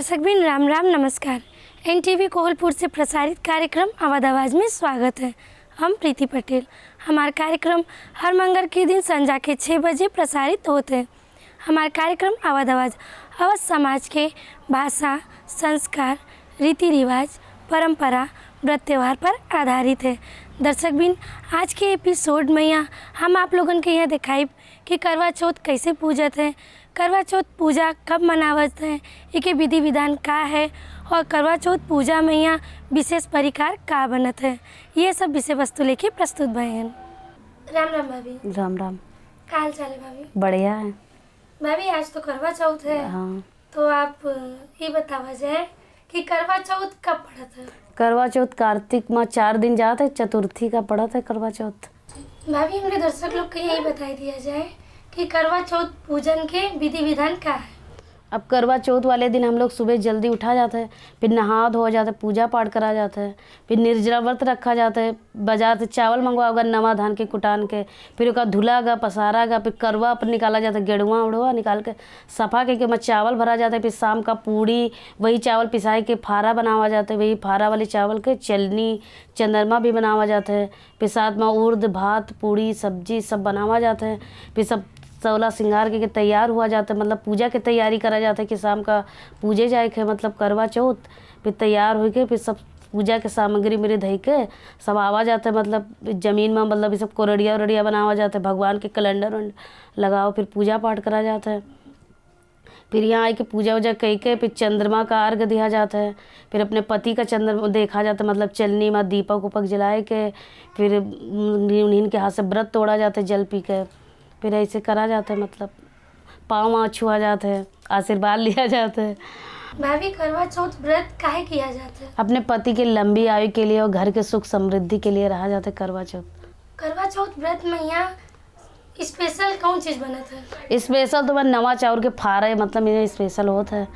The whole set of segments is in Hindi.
दर्शकबिन राम राम नमस्कार। एनटीवी कोहलपुर से प्रसारित कार्यक्रम अवध आवाज़ में स्वागत है। हम प्रीति पटेल। हमारा कार्यक्रम हर मंगल के दिन संध्या के 6 बजे प्रसारित होते हैं। हमारा कार्यक्रम अवध आवाज़ अवध समाज के भाषा, संस्कार, रीति रिवाज, परंपरा, व्रत त्यौहार पर आधारित है। दर्शकबिन आज के एपिसोड में यहाँ हम आप लोगों के यहाँ दिखाई कि करवा चौथ कैसे पूजत है, करवा चौथ पूजा कब मनावत है, एक विधि विधान का है और करवा चौथ पूजा में यहाँ विशेष परिकार का बनत है। ये सब विषय वस्तु लेके प्रस्तुत भए हैं। राम राम भाभी। राम राम। का हाल चाल है भाभी? बढ़िया है भाभी। आज तो करवा चौथ है। हाँ। तो आप ये बतावा जाए कि करवा चौथ कब पड़त है? करवा चौथ कार्तिक माह 4 दिन जाते, चतुर्थी का पड़ा था करवा चौथ। भाभी हमरे दर्शक लोग को यही बताई दिया जाए कि करवा चौथ पूजन के विधि विधान क्या है। अब करवा चौथ वाले दिन हम लोग सुबह जल्दी उठा जाते हैं, फिर नहा धोआ जाता है, पूजा पाठ करा जाता है, फिर निर्जला व्रत रखा जाता है, बाजार से चावल मंगवा होगा नवा धान के कुटान के, फिर उसका धुलागा पसारागा, फिर करवा पर निकाला जाता है, गेड़ुआ उड़वा निकाल के सफ़ा करके में चावल भरा जाता है, फिर शाम का पूड़ी वही चावल पिसाई के फारा बनावा जाता है, वही फारा वाले चावल के चलनी चंद्रमा भी बनावा जाता है, फिर साथ में उर्द भात पूड़ी सब्जी सब बनावा जाता है, फिर सब 16 श्रृंगार के तैयार हुआ जाता है, मतलब पूजा के तैयारी करा जाता है कि शाम का पूजे जाए के मतलब करवा चौथ। फिर तैयार हो के फिर सब पूजा के सामग्री मेरे धई के सब आवा जाता है, मतलब ज़मीन में मतलब ये सब कोरड़िया उरड़िया बनावा जाता है, भगवान के कैलेंडर लगाओ, फिर पूजा पाठ करा जाता है। फिर यहाँ आके पूजा वूजा कह के फिर चंद्रमा का अर्घ दिया जाता है, फिर अपने पति का चंद्रमा देखा जाता है, मतलब चलनी में दीपक उपक जलाए के फिर उन्हीं के हाथ से व्रत तोड़ा जाता है जल पी के, फिर ऐसे करा जाता है, मतलब पाँव छुआ जाता है, आशीर्वाद लिया जाता है। भाभी करवा चौथ व्रत काहे किया जाता है? अपने पति के लंबी आयु के लिए और घर के सुख समृद्धि के लिए रहा जाता है करवा चौथ। करवा चौथ व्रत में यहाँ स्पेशल कौन चीज़ बनत है? स्पेशल तो मैं नवा चाउर के फारे मतलब मेरे स्पेशल होता है,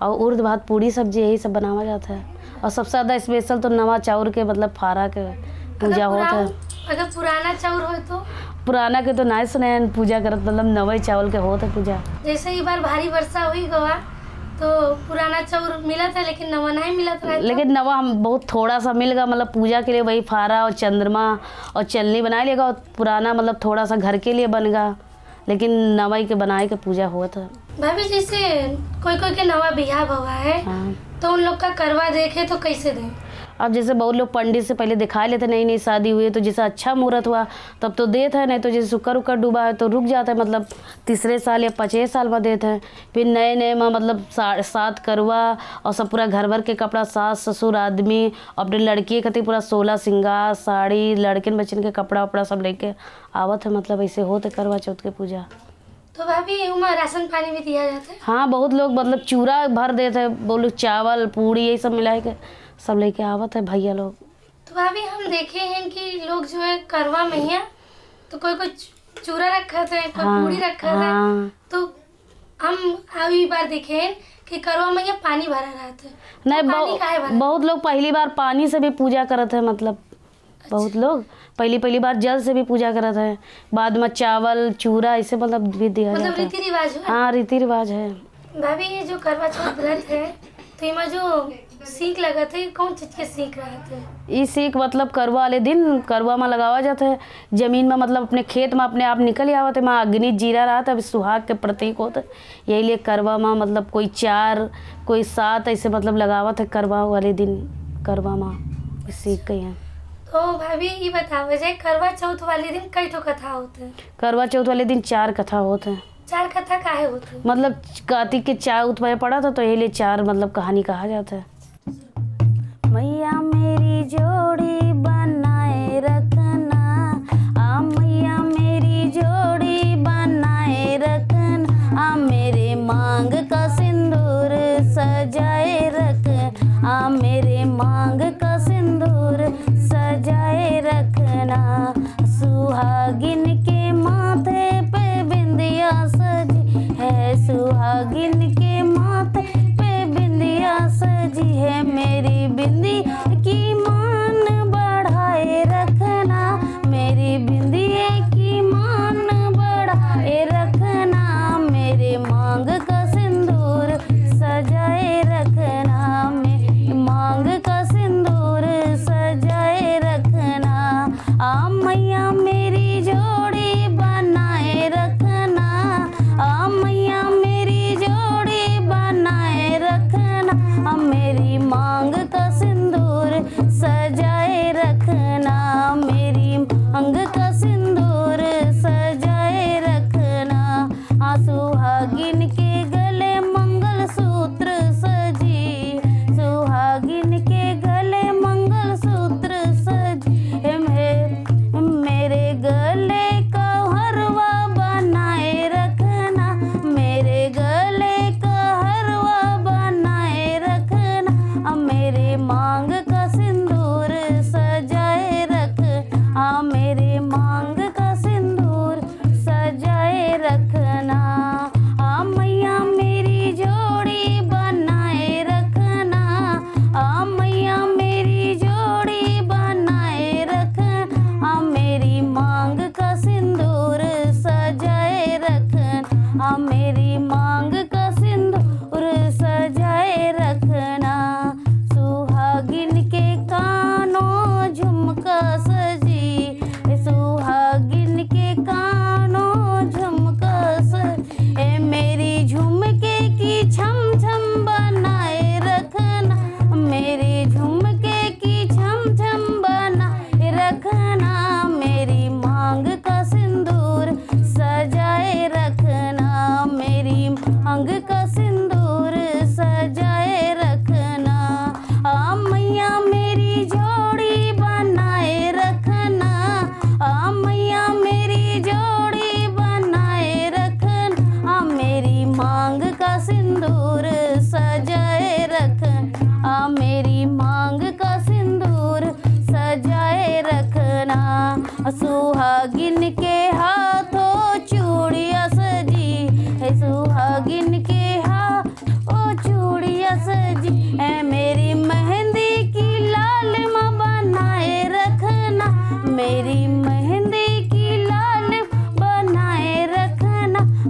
और उर्द भात पूड़ी सब्जी यही सब बनावा जाता है, और सबसे ज़्यादा स्पेशल तो नवा चाउर के मतलब फारा के पूजा होता है। अगर पुराना चाउर हो तो? पुराना के तो नहीं सुने पूजा करत, मतलब नवे चावल के होता है पूजा। जैसे एक बार भारी वर्षा हुई गवा तो पुराना चाउर मिला था लेकिन नवा नहीं मिला था। लेकिन नवा हम बहुत थोड़ा सा मिल गया, मतलब पूजा के लिए वही फारा और चंद्रमा और चलनी बना लेगा, और पुराना मतलब थोड़ा सा घर के लिए बन गया, लेकिन नवाई के बनाए के पूजा हुआ था। भाभी जैसे कोई कोई के नवा बिहाव हुआ है, हाँ। तो उन लोग का करवा देखे तो कैसे दें? अब जैसे बहुत लोग पंडित से पहले दिखा लेते, नई नई शादी हुई है तो जैसे अच्छा मुहूर्त हुआ तब तो देते हैं, नहीं तो जैसे शुक्र उकर डूबा है तो रुक जाता है, मतलब तीसरे साल या 5 साल में देते हैं। फिर नए नए में मतलब 7 करवा और सब पूरा घर भर के कपड़ा, सास ससुर आदमी अपने लड़की के पूरा 16 श्रृंगार साड़ी लड़किन बच्चन के कपड़ा वपड़ा सब लेके आवत है, मतलब ऐसे होते करवा चौथ के पूजा। तो भाभी उमा राशन पानी भी दिया जाता है? हाँ, बहुत लोग मतलब चूरा भर देते हैं, बोलो चावल पूड़ी यही सब मिला के सब लेके आवत है भैया लोग। तो भाभी हम देखे हैं कि लोग जो है करवा मैया तो कोई कोई चूरा रखा था, कोई पूड़ी रखा था। तो हम अभी बार देखे हैं कि करवा मैया पानी भरा रहता है। नहीं, बहुत लोग पहली बार पानी से भी पूजा करते हैं, मतलब बहुत लोग पहली बार जल से भी पूजा करते हैं, बाद में चावल चूरा ऐसे मतलब भी दिया जाता है। रीति रिवाज है। हाँ, रीति रिवाज है। भाभी ये जो करवा चौथ व्रत है तो इमा जो सीख लगा थे कौन चीज के सीख रहे थे? ये सीख मतलब करवा वाले दिन करवा में लगावा जाता है, जमीन में मतलब अपने खेत में अपने आप निकल आवत है, वहाँ अग्नि जीरा रहा था, सुहाग के प्रतीक होता है, यही लिए करवा में मतलब कोई 4 कोई 7 ऐसे मतलब लगावत है करवा वाले दिन, करवा में सीख गई है। तो भाभी ये बताओ जाए करवा चौथ वाले दिन कई ठो कथा होते हैं? करवा चौथ वाले दिन 4 कथा होते हैं। 4 कथा काहे होते हैं? मतलब कार्तिक के 4 उतवाय पड़ा था तो यही लिए 4 मतलब कहानी कहा जाता है। मैया मेरी जोड़ी बनाए रखना, आ मैया मेरी जोड़ी बनाए रखना, आ मेरे मांग का सिंदूर सजाए रखना, आ मेरे मांग का सिंदूर सजाए रखना, सुहागिन के माथे पे बिंदिया सजी है, सुहागिन के माथे पे बिंदिया सजी है, मेरी बिंदी की मान बढ़ाए रखना, मेरी बिंदी की मान बढ़ाए रखना, मेरे मांग का सिंदूर सजाए रखना।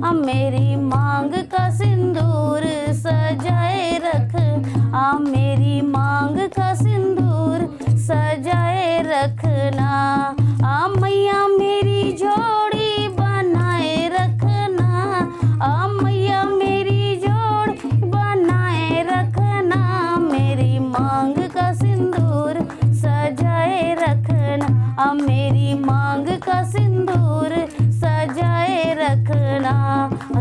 मेरी मांग का सिंदूर सजाए रख, मेरी मांग का सिंदूर सजाए रखना। मैया मेरी जोड़ी बनाए रखना, मैया मेरी जोड़ी बनाए रखना। मेरी मांग का सिंदूर सजाए रखना, मेरी मांग का सिंदूर सजाए रखना।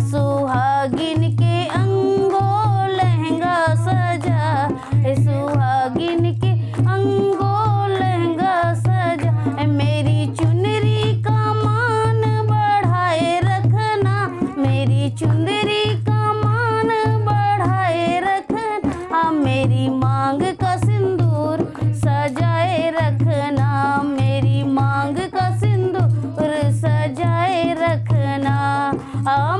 सुहागिन के अंगों लहंगा सजा, सुहागिन के अंगों लहंगा सजा। मेरी चुनरी का मान बढ़ाए रखना, मेरी चुनरी का मान बढ़ाए रखना। मेरी मांग का सिंदूर सजाए रखना, मेरी मांग का सिंदूर सजाए रखना।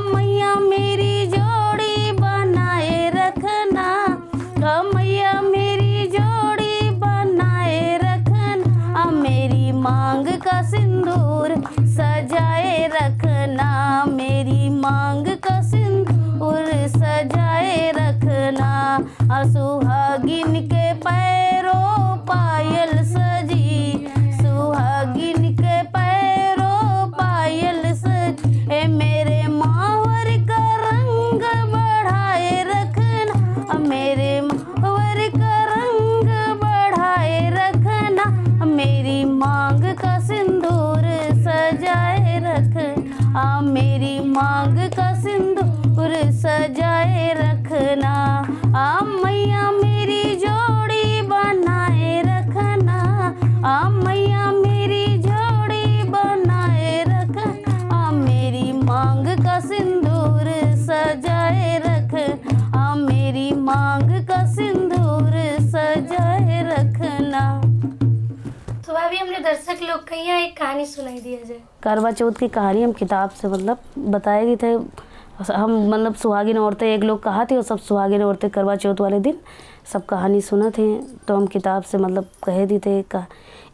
मैया मेरी जोड़ी बनाए रखना, मैया मेरी जोड़ी बनाए रखना। मेरी मांग का सिंदूर सजाए रखना, मेरी मांग का सिंदूर सजाए रखना। सुहागिन के पैरों पायल सजी, सुहागिन के पैरों पायल सजी। मेरे मावर का रंग बढ़ाए रखना, मेरे मावर का रंग बढ़ाए रखना। मेरी मांग का सिंदूर सजाए रखना, मेरी मांग का सिंदूर सजाए रखना। मैया मेरी जोड़ी बनाए रखना, मैया मेरी जोड़ी बनाए रखना। मेरी मांग का सिंदूर सजाए रख, मेरी मांग का सिंदूर सजाए रखना। तो अभी हमने दर्शक लोग को यहाँ एक कहानी सुनाई दिया जाए। करवा चौथ की कहानी हम किताब से बताए गए थे। हम सुहागिन औरतें, एक लोग कहा थे, और सब सुहागिन औरतें करवा चौथ वाले दिन सब कहानी सुना थे। तो हम किताब से कह दी थे।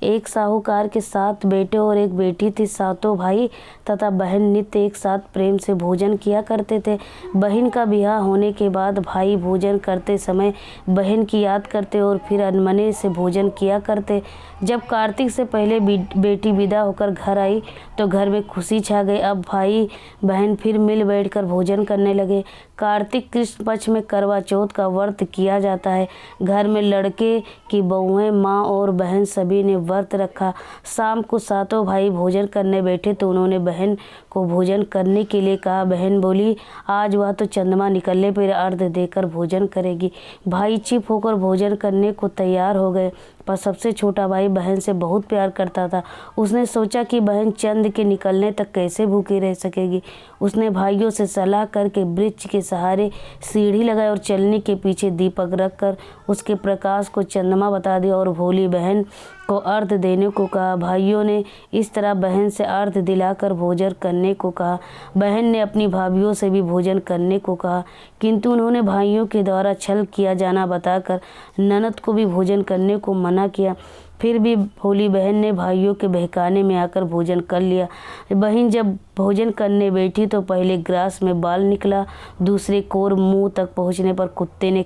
एक साहूकार के 7 बेटे और एक बेटी थी। सातों भाई तथा बहन नित्य एक साथ प्रेम से भोजन किया करते थे। बहन का ब्याह होने के बाद भाई भोजन करते समय बहन की याद करते और फिर अनमने से भोजन किया करते। जब कार्तिक से पहले बेटी विदा होकर घर आई तो घर में खुशी छा गई। अब भाई बहन फिर मिल बैठकर भोजन करने लगे। कार्तिक कृष्ण पक्ष में करवा चौथ का व्रत किया जाता है। घर में लड़के की बहुएं, माँ और बहन सभी ने व्रत रखा। शाम को सातों भाई भोजन करने बैठे तो उन्होंने बहन को भोजन करने के लिए कहा। बहन बोली, आज वह तो चंद्रमा निकलने पर अर्घ्य देकर भोजन करेगी। भाई चुप होकर भोजन करने को तैयार हो गए, पर सबसे छोटा भाई बहन से बहुत प्यार करता था। उसने सोचा कि बहन चंद्र के निकलने तक कैसे भूखी रह सकेगी। उसने भाइयों से सलाह करके वृक्ष के सहारे सीढ़ी लगाई और चलनी के पीछे दीपक रखकर उसके प्रकाश को चंद्रमा बता दिया और भोली बहन को अर्घ्य देने को कहा। भाइयों ने इस तरह बहन से अर्घ्य दिलाकर भोजन करने को कहा। बहन ने अपनी भाभियों से भी भोजन करने को कहा, किंतु उन्होंने भाइयों के द्वारा छल किया जाना बताकर ननद को भी भोजन करने को मना किया। फिर भी भोली बहन ने भाइयों के बहकाने में आकर भोजन कर लिया। बहन जब भोजन करने बैठी तो पहले ग्रास में बाल निकला, दूसरे कोर मुंह तक पहुंचने पर कुत्ते ने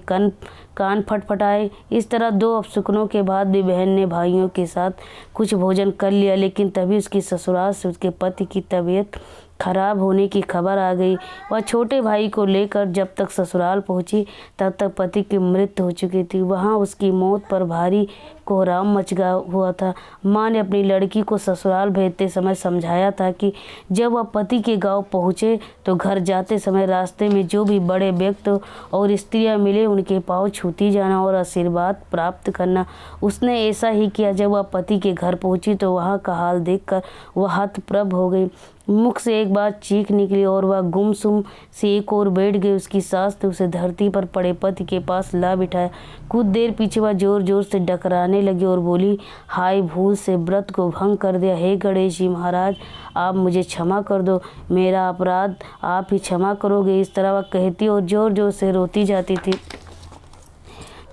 कान फटफटाए। इस तरह 2 अपशकुनों के बाद भी बहन ने भाइयों के साथ कुछ भोजन कर लिया, लेकिन तभी उसकी ससुराल से उसके पति की तबीयत खराब होने की खबर आ गई। वह छोटे भाई को लेकर जब तक ससुराल पहुंची तब तक पति की मृत्यु हो चुकी थी। वहां उसकी मौत पर भारी कोहराम मच गया हुआ था। माँ ने अपनी लड़की को ससुराल भेजते समय समझाया था कि जब वह पति के गांव पहुँचे तो घर जाते समय रास्ते में जो भी बड़े व्यक्ति और स्त्रियां मिले उनके पाँव छूती जाना और आशीर्वाद प्राप्त करना। उसने ऐसा ही किया। जब वह पति के घर पहुंची तो वहाँ का हाल देखकर वह हतप्रभ हो गई। मुख से एक बार चीख निकली और वह गुमसुम से एक ओर बैठ गई। उसकी सास ने उसे धरती पर पड़े पति के पास ला बिठाया। कुछ देर पीछे वह जोर जोर से डकराने लगी और बोली, हाय, भूल से व्रत को भंग कर दिया। हे गणेश जी महाराज, आप मुझे क्षमा कर दो, मेरा अपराध आप ही क्षमा करोगे। इस तरह वह कहती और जोर जोर से रोती जाती थी।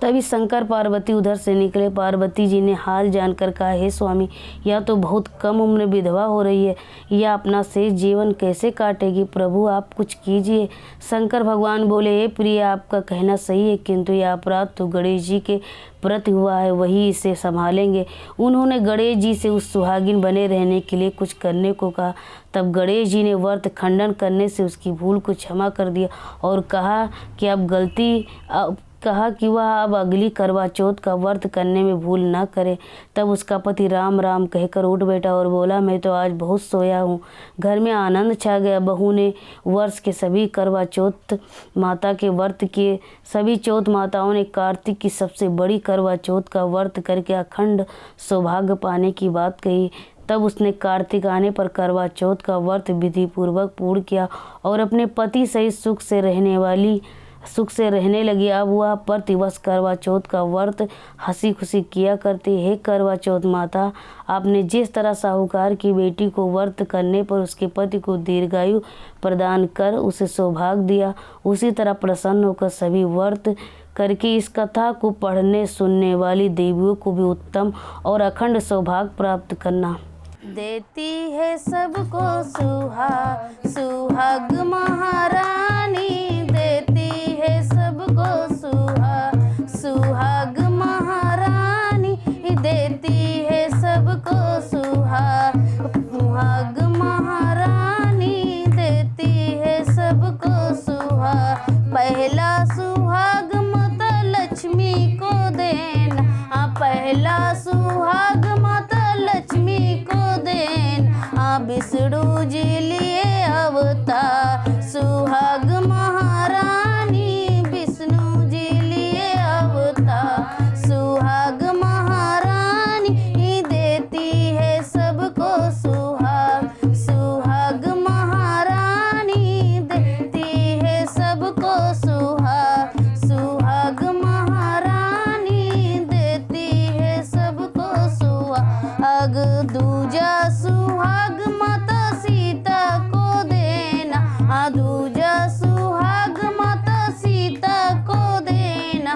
तभी शंकर पार्वती उधर से निकले। पार्वती जी ने हाल जानकर कहा, हे स्वामी, यह तो बहुत कम उम्र विधवा हो रही है, यह अपना शेष जीवन कैसे काटेगी? प्रभु आप कुछ कीजिए। शंकर भगवान बोले, हे प्रिय, आपका कहना सही है, किंतु यह अपराध तो गणेश जी के प्रति हुआ है, वही इसे संभालेंगे। उन्होंने गणेश जी से उस सुहागिन बने रहने के लिए कुछ करने को कहा। तब गणेश जी ने व्रत खंडन करने से उसकी भूल को क्षमा कर दिया और कहा कि वह अब अगली करवा चौथ का व्रत करने में भूल न करे। तब उसका पति राम राम कहकर उठ बैठा और बोला, मैं तो आज बहुत सोया हूँ। घर में आनंद छा गया। बहू ने वर्ष के सभी करवा चौथ माता के व्रत किए। सभी चौथ माताओं ने कार्तिक की सबसे बड़ी करवा चौथ का व्रत करके अखंड सौभाग्य पाने की बात कही। तब उसने कार्तिक आने पर करवा चौथ का व्रत विधि पूर्वक पूर्ण किया और अपने पति सहित सुख से रहने लगी। अब वह प्रतिवर्ष करवा चौथ का व्रत हंसी खुशी किया करती। हे करवा चौथ माता, आपने जिस तरह साहूकार की बेटी को व्रत करने पर उसके पति को दीर्घायु प्रदान कर उसे सौभाग्य दिया, उसी तरह प्रसन्न होकर सभी व्रत करके इस कथा को पढ़ने सुनने वाली देवियों को भी उत्तम और अखंड सौभाग्य प्राप्त करना। देती है सबको सुहाग महारानी, देती है सबको सुहाग महारानी, देती है सबको सुहाग महारानी, देती है सबको सुहाग। पहला सुहाग माता लक्ष्मी को देना, पहला सुहाग माता लक्ष्मी को देना, विष्णु जी लिए अवतार। सुहाग महारानी, विष्णु जी लिए अवतार। सुहाग महारानी देती है सबको सुहाग, सुहाग महारानी देती है सबको सुहाग, सुहाग महारानी देती है सबको सुहाग। दूजा सुहाग माता सीता को देना, दूजा सुहाग माता सीता को देना,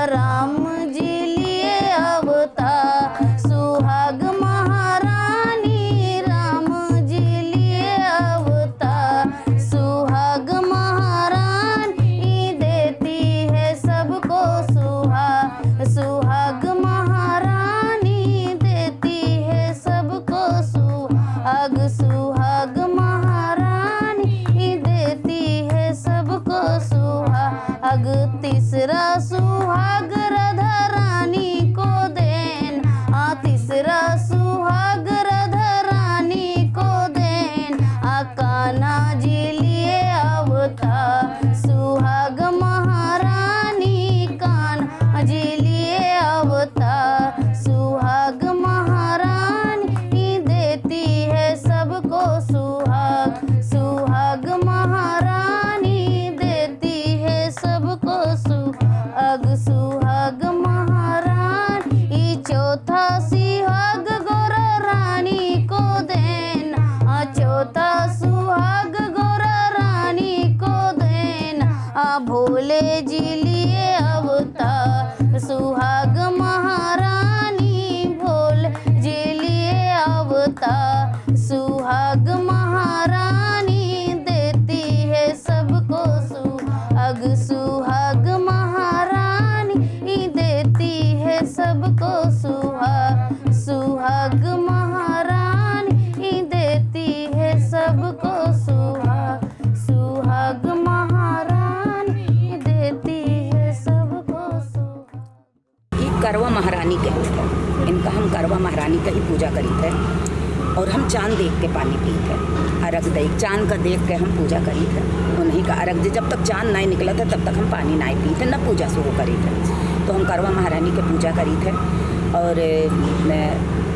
राम जी लिए अवतार। सुहाग महारानी राम जी लिए अवतार। सुहाग महारानी देती है सबको सुहाग, सुहाग महारानी देती है सबको सुहाग, सुहाग महारानी देती है सबको सुहाग। तीसरा सुहाग राधा रानी को देना, तीसरा सुहाग राधा रानी को देना, कान्हा जी लिए अवतार। सुहाग महारानी कान्हा जी लिए अवतार। सुहाग महारानी देती है सबको सुहाग, सुहाग महारानी देती है सबको सुहाग, सुहाग महारानी। चौथा सुहाग गौरा रानी को देना, चौथा सुहाग गौरा रानी को देना, भोले जी लिए अवतार। सुहाग महारानी भोले जी लिए अवतार। सुहाग महारानी देती है सबको सुहाग, सुहाग महारानी देती है सबको सुहाग, सुहाग महारानी देती है सबको सुहाग, सुहाग महारानी देती है सबको सुहाग। ये करवा महारानी के इनका हम करवा महारानी का ही पूजा करी थे और हम चांद देख के पानी पी थे। अर्घ देख चांद का देख के हम पूजा करी थे। उन्हीं का अर्घ जब तक चांद नहीं निकला था तब तक हम पानी नहीं पी थे, न पूजा शुरू करी थे। तो हम करवा महारानी के पूजा करी थे और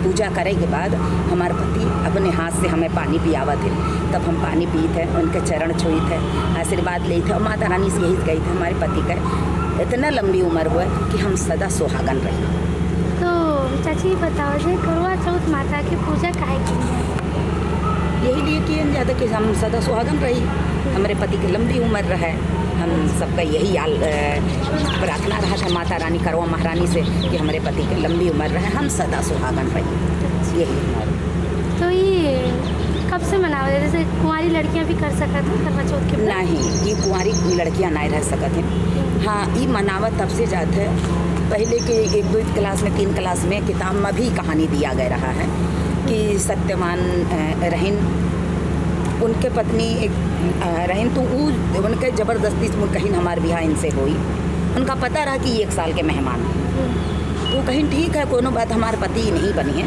पूजा करे के बाद हमारे पति अपने हाथ से हमें पानी पियावा थे। तब हम पानी पी थे, उनके चरण छुई थे, आशीर्वाद ली थे और माता रानी से यही कही थे हमारे पति का इतना लंबी उम्र हुआ कि हम सदा सुहागन रहे। तो चाची बताओ जे करवा चौथ माता की पूजा काहे की यही लिए कि ज़्यादा कि हम सदा सुहागन रही, हमारे पति की लंबी उम्र रहे, हम सबका यही प्रार्थना रहा था माता रानी करवा महारानी से कि हमारे पति की लंबी उम्र रहे, हम सदा सुहागन रहे, यही हमारे। तो ये कब से मनावा जाता है? जैसे कुंवारी लड़कियां भी कर सकत हैं करवा चौथ के? नहीं, ये कुंवारी लड़कियां नहीं रह सकत हैं। हाँ, ये मनावा तब से जाता है पहले के 1-2 क्लास में 3 क्लास में किताब में भी कहानी दिया गया रहा है कि सत्यवान रहीन उनके पत्नी एक रहीन, तो वो उनके ज़बरदस्ती से कहीं हमारे बिहार इनसे हुई। उनका पता रहा कि 1 साल के मेहमान हैं, तो कहीं ठीक है कोनो बात, हमारे पति नहीं बनी है,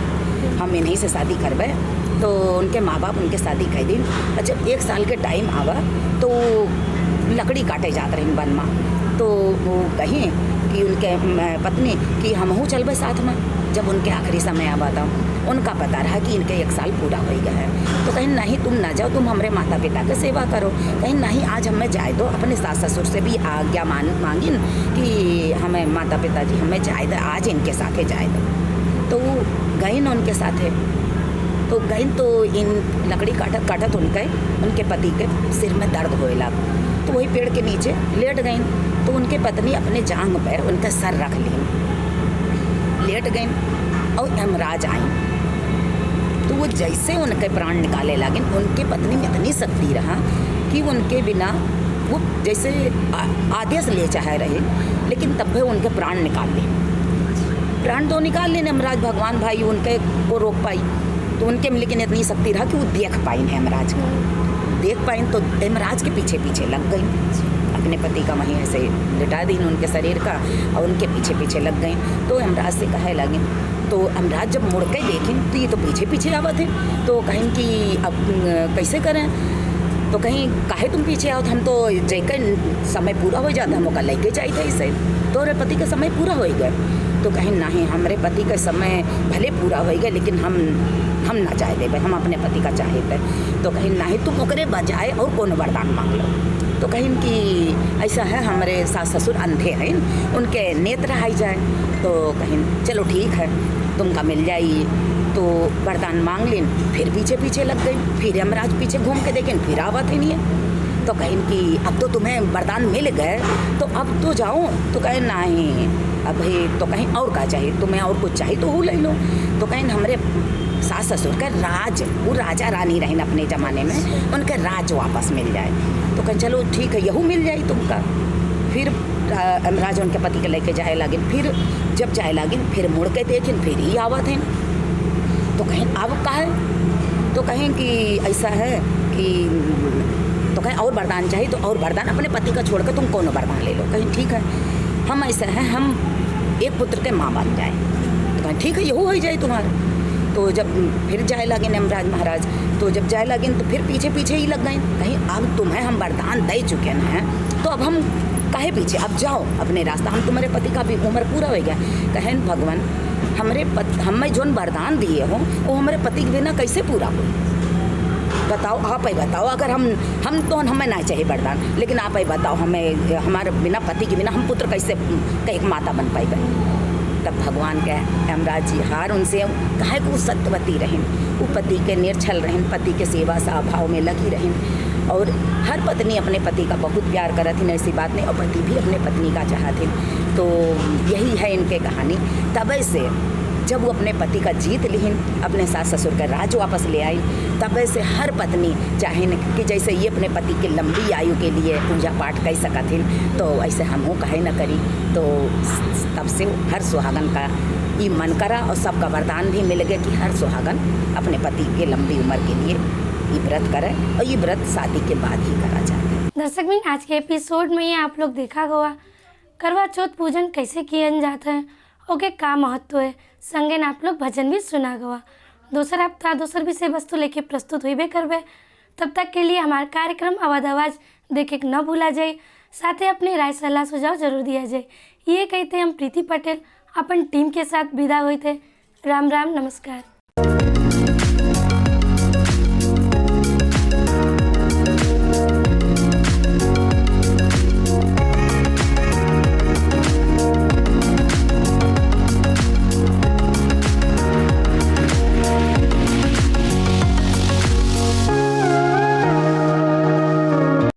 हम इन्हीं से शादी करबे। तो उनके माँ बाप उनके शादी कह दिन। जब 1 साल के टाइम आवा तो लकड़ी काटे जाते रहे वन में, तो वो कहीं कि उनके पत्नी कि हमहू चलबे साथ में। जब उनके आखिरी समय आवा था उनका पता रहा कि इनके 1 साल पूरा हो गया है, तो कहीं नहीं तुम ना जाओ, तुम हमारे माता पिता की सेवा करो। कहीं नहीं, आज हमें जाए दो, अपने सास ससुर से भी आज्ञा मांगिन कि हमें माता पिता जी हमें जाए दो, आज इनके साथे जाए दो। तो वो गई न उनके साथे, तो गई तो इन लकड़ी काटत काटत उनके पति के सिर में दर्द होए लग, तो वही पेड़ के नीचे लेट गई। तो उनके पत्नी अपने जांग पे उनका सर रख ली, लेट गई और यमराज आई। तो वो जैसे उनके प्राण निकाले लगे, उनके पत्नी में इतनी शक्ति रहा कि उनके बिना वो जैसे आदेश ले चाहे रहे, लेकिन तब भी उनके प्राण निकाल ले। प्राण तो निकाल ले यमराज भगवान भाई उनके को रोक पाई, तो उनके में लेकिन इतनी शक्ति रहा कि वो देख पाई यमराज को, देख पाई तो यमराज के पीछे पीछे लग गई, अपने पति का वहीं ऐसे लिटा दी उनके शरीर का और उनके पीछे पीछे लग गई। तो यमराज से कहे लगे, तो यमराज जब मुड़ के देखें तो ये तो पीछे पीछे आवा थे, तो कहीं कि अब कैसे करें, तो कहीं काहे तुम पीछे आओ, हम तो जैके समय पूरा हो जाता हम लेके जाए थे इसे, तो हमारे पति का समय पूरा हो गया। तो कहीं नहीं, हमारे पति का समय भले पूरा हो गया लेकिन हम ना चाहे देवे, हम अपने पति का चाहे थे। तो कहीं नहीं, तुम ओकरे बजाय और कौन वरदान मांग लो। तो कहीं कि ऐसा है हमारे सास ससुर अंधे हैं, उनके नेत्र आई जाए, तो कहीं चलो ठीक है तुमका मिल जाई। तो वरदान मांग लें, फिर पीछे पीछे लग गई, फिर यमराज पीछे घूम के देखें, फिर आवत ही नहीं है। तो कहीं कि अब तो तुम्हें वरदान मिल गए तो अब तो जाओ, तो कहें नहीं अभी, तो कहीं और क्या चाहिए तुम्हें, और कुछ चाहिए तो वो ले लो। तो कहीं हमारे सास ससुर का राज, वो राजा रानी रहें अपने ज़माने में, उनका राज वापस मिल जाए। तो कहीं चलो ठीक है यहू मिल जाए तुमका। फिर यमराज उनके पति के लेके जाए लगे, फिर जब जाए लगे फिर मुड़ के देखें, फिर ही आवत हैं। तो कहीं अब का है, तो कहें कि ऐसा है कि तो कहें और वरदान चाहिए, तो और वरदान अपने पति का छोड़ कर तुम कौन वरदान ले लो। कहीं ठीक है, हम ऐसा है हम एक पुत्र के माँ बन जाए, तो कहें ठीक है यहू हो जाए तुम्हारा। तो जब फिर जाए लगे यमराज महाराज, तो जब जाए लगे तो फिर पीछे पीछे ही लग गए, कहीं अब तुम्हें हम वरदान दे चुके हैं, तो अब हम काहे पीछे, अब जाओ अपने रास्ता, हम तुम्हारे पति का भी उम्र पूरा हो गया। कहें भगवान हमें जो वरदान दिए हो वो हमारे पति के बिना कैसे पूरा हो, बताओ आप ही बताओ। अगर हम तो हमें ना चाहिए वरदान, लेकिन आप ही बताओ हमें हमारे बिना पति के बिना हम पुत्र कैसे कहीं माता बन पाएगा। तब भगवान के यमराज जी हार उनसे कहे कि वो सत्यवती रहें, वो पति के निर्छल रहें, पति के सेवा सा भाव में लगी रहें, और हर पत्नी अपने पति का बहुत प्यार करत थी, ऐसी बात नहीं, और पति भी अपने पत्नी का चाहते। तो यही है इनके कहानी। तब से जब वो अपने पति का जीत लिहिन, अपने सास ससुर का राज वापस ले आई, तब से हर पत्नी चाहे कि जैसे ये अपने पति की लंबी आयु के लिए पूजा पाठ कर सकथिन, तो ऐसे हमहू कहे न करी। तो तब से हर सुहागन का ये मन करा, और सबका वरदान भी मिल गया कि हर सुहागन अपने पति के लंबी उम्र के लिए ये व्रत करे, और ये व्रत शादी के बाद ही करा जाता है। दर्शक बिन आज के एपिसोड में ये आप लोग देखा हुआ करवा चौथ पूजन कैसे किया जाता है, ओके का महत्व है, संगे आप लोग भजन भी सुना गवा। दोसर हफ्ता दोसर विषय वस्तु लेके प्रस्तुत हुई करबे। तब तक के लिए हमारा कार्यक्रम आवाज आवाज़ देखे न भूला जाए, साथ ही अपनी राय सलाह सुझाव जरूर दिया जाए। ये कहते हम प्रीति पटेल अपन टीम के साथ विदा हुए थे। राम राम, नमस्कार।